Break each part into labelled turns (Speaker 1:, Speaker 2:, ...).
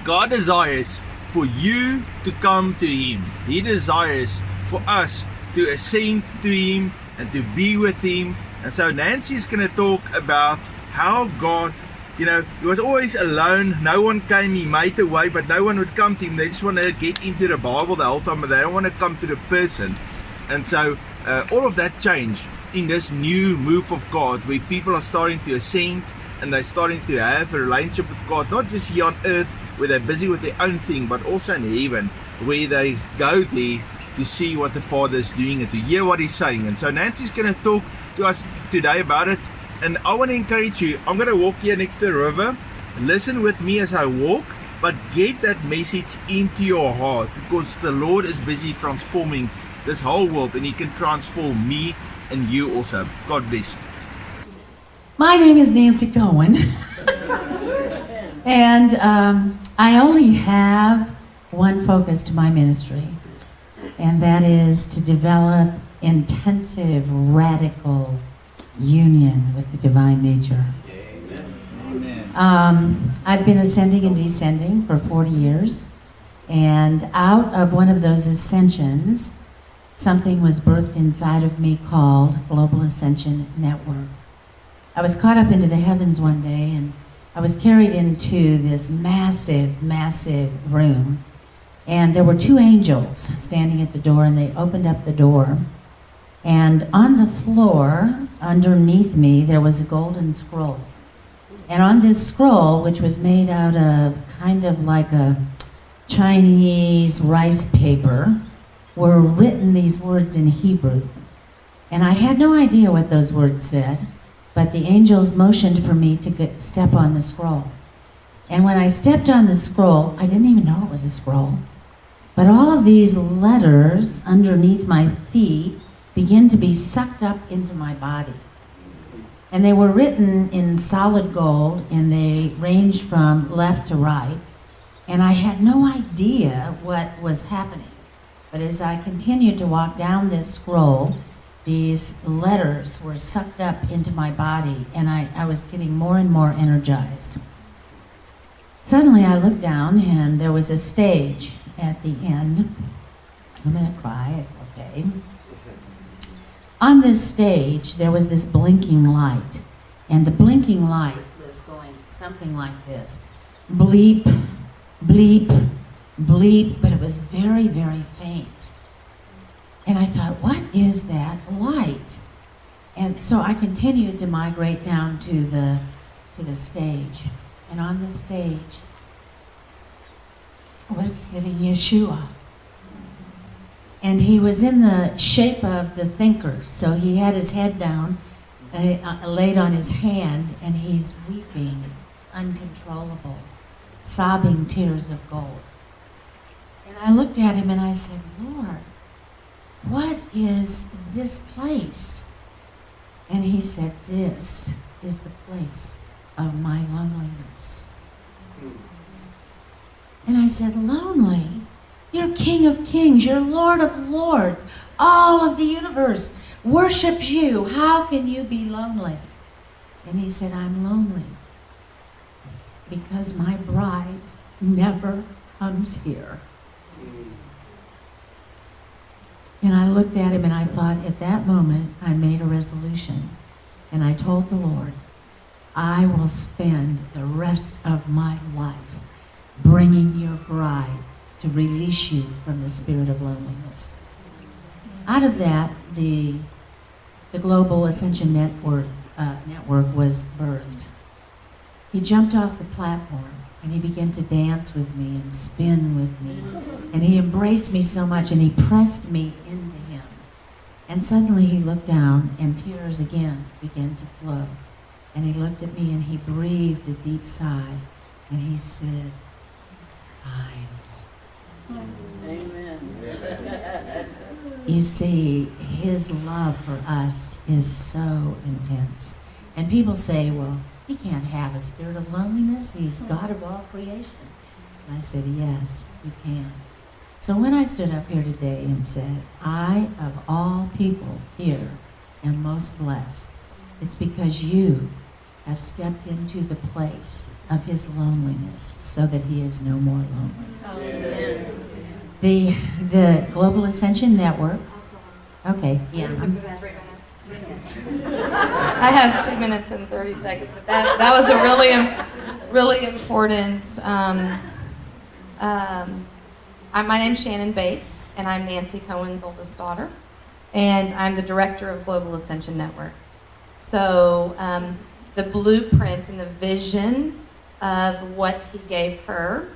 Speaker 1: God desires for you to come to Him. He desires for us to ascend to Him and to be with Him. And so Nancy's going to talk about how God, He was always alone. No one came. He made a way, but no one would come to Him. They just want to get into the Bible the whole time, but they don't want to come to the person. And so all of that changed in this new move of God, where people are starting to ascend and they're starting to have a relationship with God, not just here on earth where they're busy with their own thing, but also in heaven, where they go there to see what the Father is doing and to hear what He's saying. And so Nancy's going to talk to us today about it. And I want to encourage you, I'm going to walk here next to the river. Listen with me as I walk, but get that message into your heart, because the Lord is busy transforming this whole world, and He can transform me and you also. God bless.
Speaker 2: My name is Nancy Cohen, and I only have one focus to my ministry, and that is to develop intensive, radical union with the divine nature. I've been ascending and descending for 40 years, and out of one of those ascensions, something was birthed inside of me called Global Ascension Network. I was caught up into the heavens one day, and I was carried into this massive, massive room, and there were two angels standing at the door, and they opened up the door, and on the floor underneath me there was a golden scroll. And on this scroll, which was made out of kind of like a Chinese rice paper, were written these words in Hebrew. And I had no idea what those words said, but the angels motioned for me to step on the scroll. And when I stepped on the scroll, I didn't even know it was a scroll, but all of these letters underneath my feet began to be sucked up into my body. And they were written in solid gold, and they ranged from left to right. And I had no idea what was happening. But as I continued to walk down this scroll, these letters were sucked up into my body, and I was getting more and more energized. Suddenly I looked down, and there was a stage at the end. I'm going to cry, it's okay. On this stage, there was this blinking light, and the blinking light was going something like this. Bleep, bleep, bleep, but it was very, very faint. And I thought, what is that light? And so I continued to migrate down to the stage. And on the stage was sitting Yeshua. And he was in the shape of the thinker. So he had his head down, laid on his hand, and he's weeping, uncontrollable, sobbing tears of gold. And I looked at him and I said, Lord, what is this place? And he said, this is the place of my loneliness. And I said, lonely? You're King of Kings, you're Lord of Lords. All of the universe worships you. How can you be lonely? And he said, I'm lonely because my bride never comes here. And I looked at him and I thought, at that moment, I made a resolution. And I told the Lord, I will spend the rest of my life bringing your bride to release you from the spirit of loneliness. Out of that, the Global Ascension Network was birthed. He jumped off the platform and he began to dance with me and spin with me. And he embraced me so much and he pressed me into him. And suddenly he looked down and tears again began to flow. And he looked at me and he breathed a deep sigh and he said, finally.
Speaker 3: Amen.
Speaker 2: You see, his love for us is so intense. And people say, well, he can't have a spirit of loneliness. He's God of all creation. And I said, yes, he can. So when I stood up here today and said, I, of all people here, am most blessed, it's because you have stepped into the place of his loneliness so that he is no more lonely. The Global Ascension Network. Okay, yeah.
Speaker 3: I have 2 minutes and 30 seconds, but that was a really important. My name's Shannon Bates, and I'm Nancy Cohen's oldest daughter, and I'm the director of Global Ascension Network. So the blueprint and the vision of what he gave her,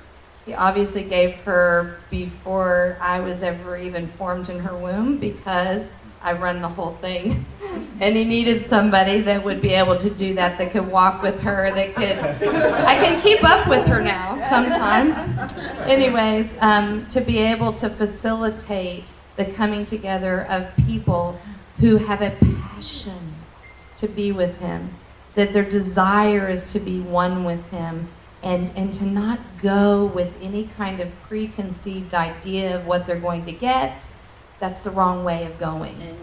Speaker 3: he obviously gave her before I was ever even formed in her womb, because I run the whole thing. And he needed somebody that would be able to do that, that could walk with her, that could, I can keep up with her now sometimes. Anyways, to be able to facilitate the coming together of people who have a passion to be with him, that their desire is to be one with him, and to not go with any kind of preconceived idea of what they're going to get. That's the wrong way of going.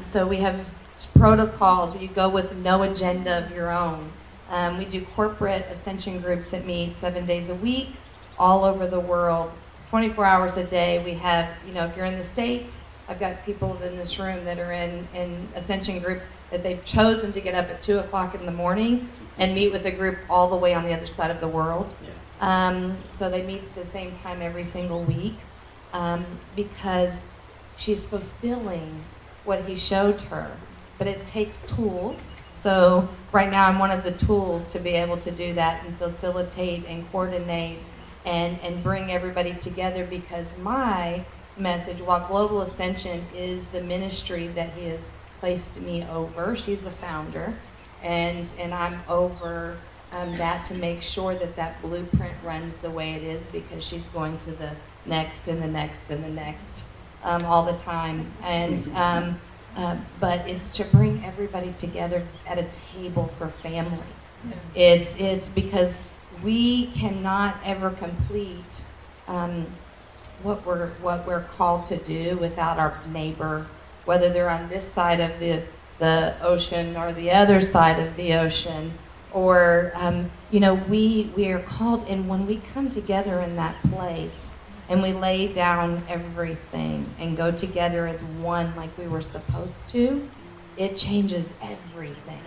Speaker 3: So we have protocols where you go with no agenda of your own. We do corporate ascension groups that meet 7 days a week all over the world, 24 hours a day. We have, if you're in the States, I've got people in this room that are in ascension groups that they've chosen to get up at 2 o'clock in the morning and meet with a group all the way on the other side of the world. So they meet at the same time every single week, because she's fulfilling what he showed her. But it takes tools. So right now I'm one of the tools to be able to do that and facilitate and coordinate and bring everybody together, because my message, while Global Ascension is the ministry that he has placed me over, she's the founder, and I'm over that to make sure that that blueprint runs the way it is, because she's going to the next and the next and the next all the time. And but it's to bring everybody together at a table for family. It's because we cannot ever complete what we're called to do without our neighbor, whether they're on this side of the ocean or the other side of the ocean, or we are called. And when we come together in that place and we lay down everything and go together as one like we were supposed to, it changes everything.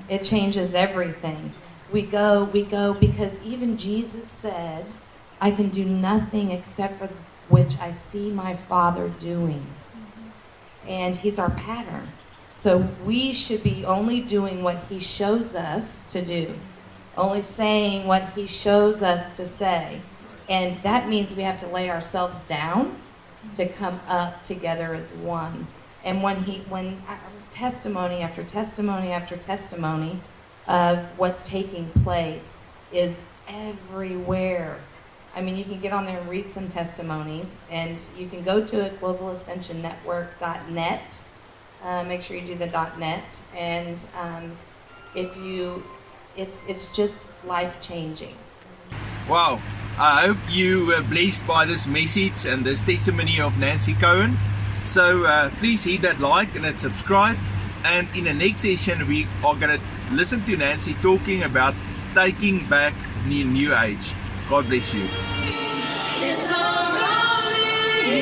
Speaker 3: It changes everything. We go because even Jesus said, I can do nothing except for which I see my Father doing. And he's our pattern. So we should be only doing what he shows us to do, only saying what he shows us to say. And that means we have to lay ourselves down to come up together as one. And when testimony after testimony after testimony of what's taking place is everywhere. I mean, you can get on there and read some testimonies, and you can go to it, globalascensionnetwork.net. Make sure you do the .net, and it's just life-changing.
Speaker 1: Wow. I hope you were blessed by this message and this testimony of Nancy Cohen. So please hit that like and that subscribe. And in the next session, we are going to listen to Nancy talking about taking back the new age. God bless you.
Speaker 4: It's all around me.